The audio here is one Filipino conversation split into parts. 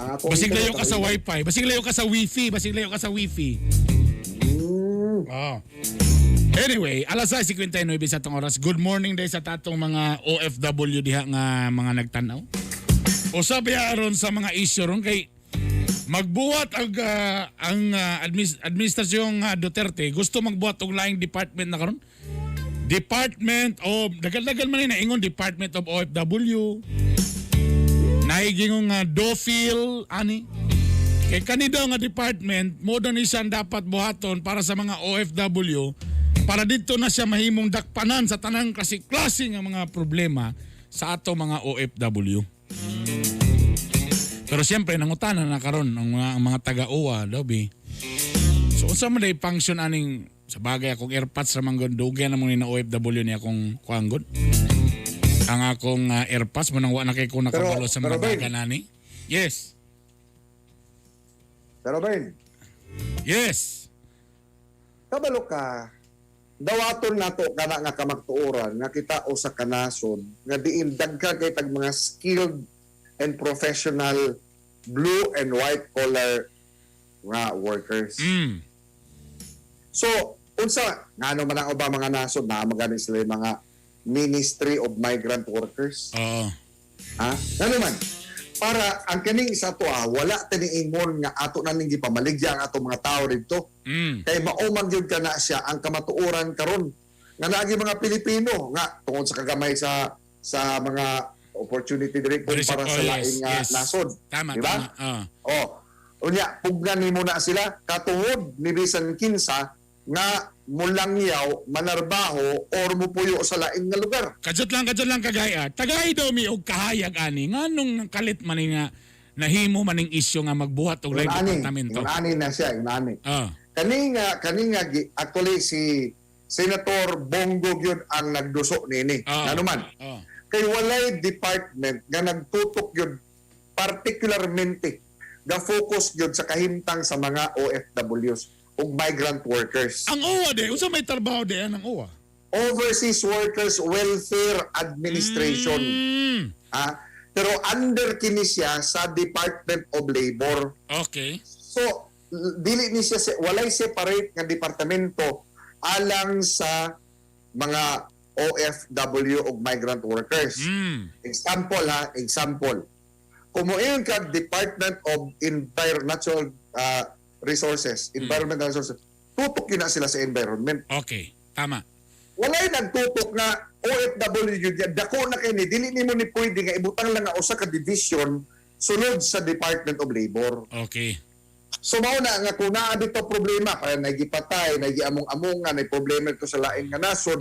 Basig layo ka sa wifi, basig layo ka sa wifi, basig layo ka sa wifi. Oh. Anyway, alas 6:59 sa tong oras. Good morning day sa tatong mga OFW diha nga mga nagtanaw. O sabi aron sa mga issue ron kay magbuhat ang administrasyong Duterte gusto magbuhat og laing department na karon. Department of dagal-dagal man na ingon Department of OFW. Naigingong DOFIL ani. Kay kanido nga department mo daw ni siya dapat buhaton para sa mga OFW para dito na siya mahimong dakpanan sa tanang klase-klase nga mga problema sa ato mga OFW. Pero siyempre nangutanan na karon ang mga taga-OWA daw bi. So unsa man day function aning sa bagay akong airpods ra man gud dugay na mo ni na OFW ni akong kuangon. Ang akong airpods mo nang wa na kay ko nakabalo sa mga baga nani. Yes. Pero Ben, Yes. kabalo ka, dawaton nato kana nga kamagtuoran nga kita usa ka nasod nga diin dagka kay tag mga skilled and professional blue and white collar nga workers. So, unsa ngano man ang ubang mga nasod na magani sila yung mga Ministry of Migrant Workers? Oo. Ha? Ngano man? Para ang kaning isa to wala tiniingon nga ato na ning gipamaligya ang ato mga tao dito. Kay maumang gyud kana siya ang kamatuoran karon nga naagi mga Pilipino nga tungod sa kagamay sa mga opportunity diri para sa laing nasod. Tama, diba? tama. Unya pugnan nimo na sila katungod ni bisan kinsa nga mulangyaw, manarbaho or mupuyo sa laing nga lugar. Kajot lang kagaya. Tagay daw mi og kahayag ani nganong kalit man ni nga nahimo maning isyu nga magbuhat og laing departamento. Ani na siya, ani. Ah. Kani nga actually si Senator Bongo gyud ang nagduso nini. Ano man? Kay walay department nga nagtutok gyud particularmente ga focus gyud sa kahimtang sa mga OFWs ug migrant workers. Ang OWA de, unsa may trabaho de ang OWA? Overseas Workers Welfare Administration. Pero under kini siya sa Department of Labor. Okay. So dili ni siya walay separate nga departamento alang sa mga OFW ug migrant workers. Example. Kumuin ka Department of Natural Resources, Environmental Resources, tutok yun na sila sa environment. Okay, tama. Walay nagtutok nga OFW yun yan. Dako na kayo ni, dili ni mo ni pwede nga ibutang lang nga usa ka division sunod sa Department of Labor. Okay. So mao na nga kung naa dito problema, kaya nagipatay, nagiamong-amongan, may problema ito sa laing nga nasod.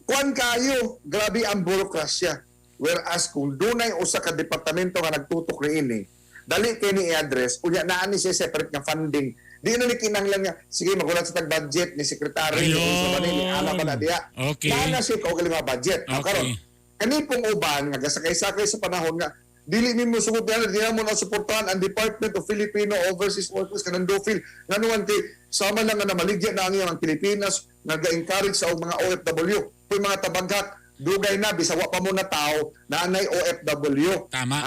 Kuan kayo, grabe ang burokrasya. Whereas kung dunay usa ka departamento nga nagtutok ni ini, dali kay ni i-address, unya naa ni siya separate nga funding. Di na ni kinahanglan nga sige magulat sa tag-budget ni secretary sa ni ana ba na diha. Okay. Naa si ko nga budget. Karon kani pong uban nga gasakay-sakay sa panahon nga dili nimo sugod na diha mo na suportahan ang Department of Filipino Overseas Workers kanang DOFIL. Nganuan kay sama lang nga namaligya na ang iyang Pilipinas nag-encourage sa mga OFW. Kung mga tabaghak dugay na bisawa pa mo na tao na anay OFW. Tama.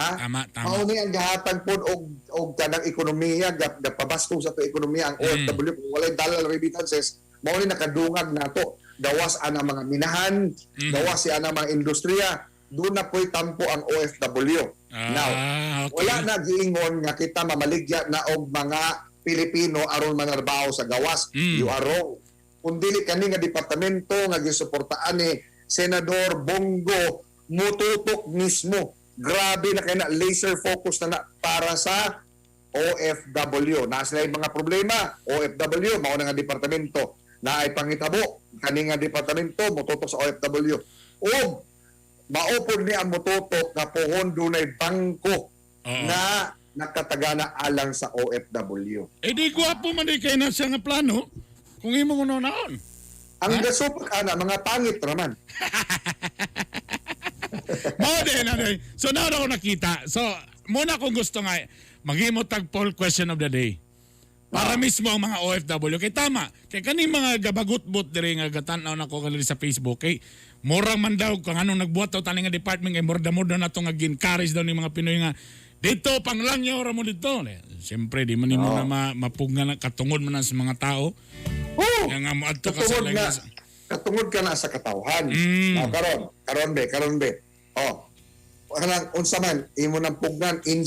Mao ni ang gahatag pod og kanang ekonomiya gapabasto sa to ekonomiya ang OFW kung walay dalal remittances mao ni nakadungag nato gawas ana mga minahan, gawas si ana mga industriya, doon na po'y tampo ang OFW. Now, okay. wala na giingon nga kita mamaligya na og mga Pilipino aron manarbaho sa gawas. You are wrong. Kung dili kani nga departamento nga gisuportaan ni Senador Bongo mututok mismo. Grabe na kaya na laser focus na para sa OFW. Na sila yung mga problema, OFW, mao nga departamento na ay pangitabo. Kani nga departamento mututok sa OFW. O maupod ni ang mututok na pohon dunay bangko na nakatagana alang sa OFW. Eh di gwapo man di kay na siya nga plano kung imo mo noon. Ang gasupak ana mga pangit raman. Mao din. So na ako nakita. So muna kung gusto nga maghimo tag poll question of the day. Para mismo ang mga OFW kay tama. Kay kani mga gabagot-bot diri nga gatan-aw nako kanili sa Facebook kay mura man daw kung anong nagbuhat daw tani nga department kay murda na to nga gin-encourage daw ni mga Pinoy nga Dito, panglangyaw ra mo dito. Siyempre, di man mo na mapugna na katungod mo na sa mga tao. Oh, Kaya nga mo adto ka sa katungod ka na sa katawhan. Karon be. Oh. Kanang unsa man imo nang pugnan ay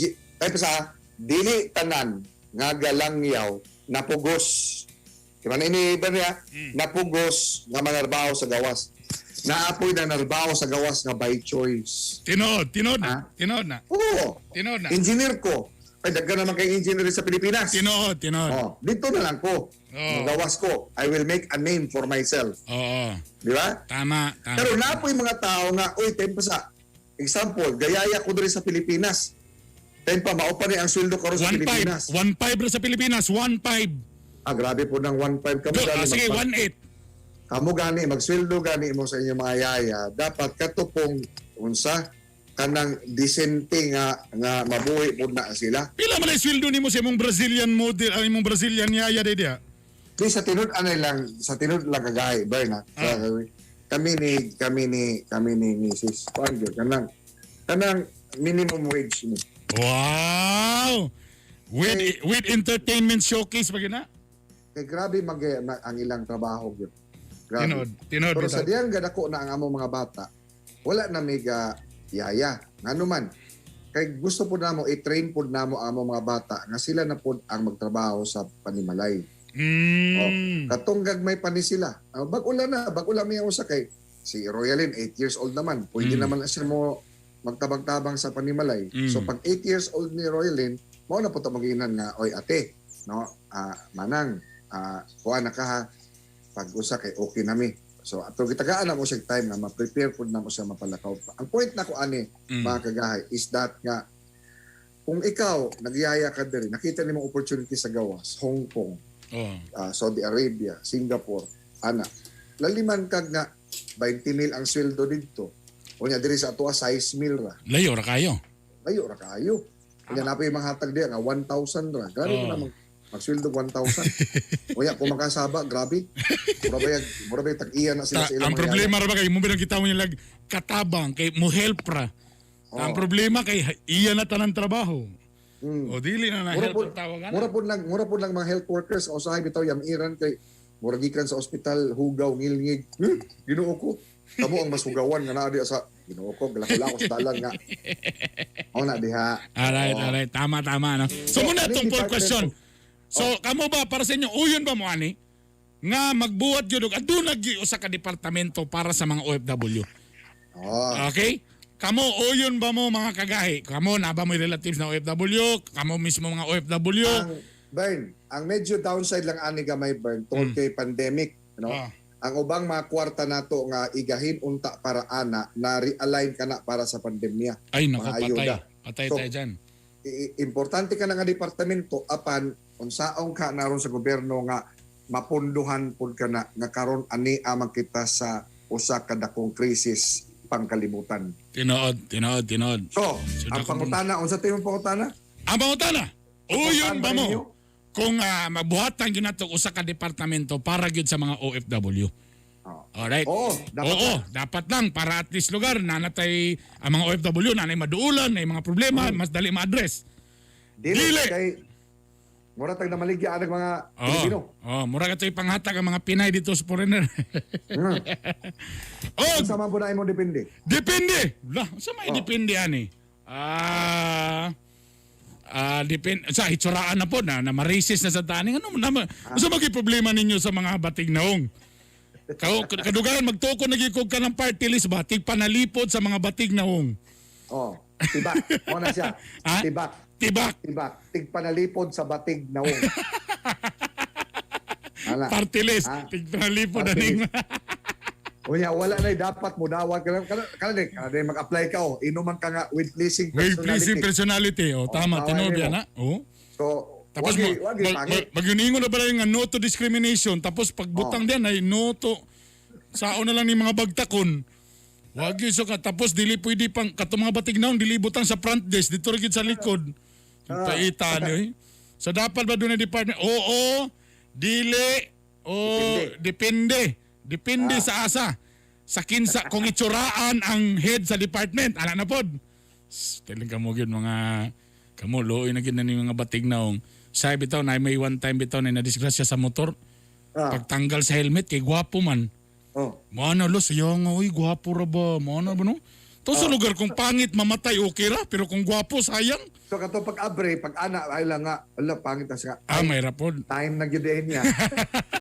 sa dili tanan nga galangyaw napugos. Kaya ini ba niya? Napugos nga manarbaho sa gawas. Naapoy na narbaho sa gawas nga by choice. Tinod na. Oo. Tinod na. Engineer ko. Ay, daggan naman kay engineer sa Pilipinas. Tinod. Oh, dito na lang ko. Magawas ko. I will make a name for myself. Oo. Di ba? Tama. Pero napoy mga tao nga, uy, tempo sa, example, gayaya ko diri sa Pilipinas. Tempo, maupa ni ang sweldo ko sa Pilipinas. 1.5 ra sa Pilipinas. 1.5. Grabe po ng 1.5 kamo gani. Sige, 1.8. Kamo gani, magsweldo gani mo sa inyong mga yaya. Dapat katupong unsa kanang disente nga mabuhi po na sila. Pila man ay sweldo nimo sa imong Brazilian model, ang imong Brazilian yaya dia? Di sa tinud sa tinud lang kagay, Berna. Kami ni Mrs. Pangyo kanang minimum wage ni. Wow! With entertainment showcase ba na? Kay grabe ang ilang trabaho gyud. Grabe. Tinod. Pero sa diyang gadako na ang among mga bata, wala na mega yaya. Ngano man, kay gusto po namo i-train po namo ang among mga bata nga sila na po ang magtrabaho sa panimalay. Katong gagmay pa ni sila. Bag-ula may usa kay si Royalyn 8 years old naman. Pwede naman na siya mo magtabang-tabang sa panimalay. So pag 8 years old ni Royalyn, mao na po ta magiinan nga oy ate, no? Manang kuha na ka ha. Pag usa kay okay na mi. So ato gitagaan na mo siya time na ma-prepare pud na mo siya mapalakaw. Ang point na ko ani mga kagahay is that nga kung ikaw nagyaya ka diri, nakita nimo opportunity sa gawas, Hong Kong, Saudi Arabia, Singapore, laliman kag nga 20,000 ang sweldo dito. Unya diri sa ato 6,000 ra. Layo ra kayo. Unya na pa yung mga hatag diya nga 1,000 ra. Gani mo na magsweldo 1,000. Unya kung makasaba, grabe. Mura ba tag-iya na sila sa ilang ang problema ra ba kay mo binangkita mo nilag katabang kay mo help ra. Ang problema kay iya na tanan trabaho. O dili na help ang tawagan. Mura po lang mga health workers o usahay bitaw yamiran kay mura gikan sa ospital hugaw ngilngig. Ginoo ko. Kamo ang mas hugawan nga naa diha sa Ginoo ko galako sa dalan nga. Na diha. Alright. Tama no. So muna tong poll question. So kamo ba para sa inyo uyon ba mo ani nga magbuhat gyud og adto nagi usa ka departamento para sa mga OFW. Okay? Kamo uyon ba mo mga kagahi? Kamo na ba mo relatives na OFW? Kamo mismo mga OFW? Ang medyo downside lang ani gamay Bern tungod kay pandemic, no? Ang ubang mga kwarta nato nga igahin unta para ana na realign kana para sa pandemya. Ay nako patay tayo dyan. Importante ka na nga departamento apan unsaong ka naron sa gobyerno nga mapunduhan pud ka na nga karon ani amang kita sa usa ka dakong krisis pangkalibutan. Tinood. So, ang pangutana, unsa tayo pangutana? Ang pangutana, uyon ba mo kung mabuhatan yun nato usa ka departamento para gyud sa mga OFW? Alright? Oo, dapat lang para at least lugar nanatay ang mga OFW nanay maduulan, may mga problema, mas dali ma-address. Dili! Kay mura tag na maligya ang mga Pilipino. Mura ka to'y panghatag ang mga Pinay dito sa foreigner. Sa man po na mo depende? Depende! Sa may depende ani? Depende. Sa hitsuraan na po na ma-racist na sa taning. Sa mga problema ninyo sa mga batig naong? Kadugaran magtuko nagikog ka ng party list ba? Tig panalipod sa mga batig naong. Tibak. Muna siya. Tibak. Tig panalipod sa batig naong. Party list. Tig panalipod na ning. Unya, wala na dapat mo dawat. Kana mag-apply ka inuman ka nga with pleasing personality. With pleasing personality. Tama. Tinod yan ha. So, tapos mag-yuningon na ba nga no to discrimination. Tapos pagbutang diyan ay no to sao na lang ni mga bagtakon. Wag yun so ka. Tapos dili pwede pang katong mga batig naon dili butang sa front desk dito rin sa likod. Paitan So dapat ba doon na department? Dili. Depende sa asa. Sa kinsa kung itsuraan ang head sa department. Ala na pod. Talaga mo yun mga Kamo looy na gid na ni mga batig naong. Say bitaw na may one time bitaw na nadisgrasya sa motor. Pagtanggal sa helmet kay gwapo man. Mana lo sayo nga oy gwapo ra ba? Mana ba no? To sa lugar kung pangit mamatay okay ra pero kung gwapo sayang. So kato pag abre, pag ana ay lang nga, ala pangit na siya. May rapod. Time na gyud niya.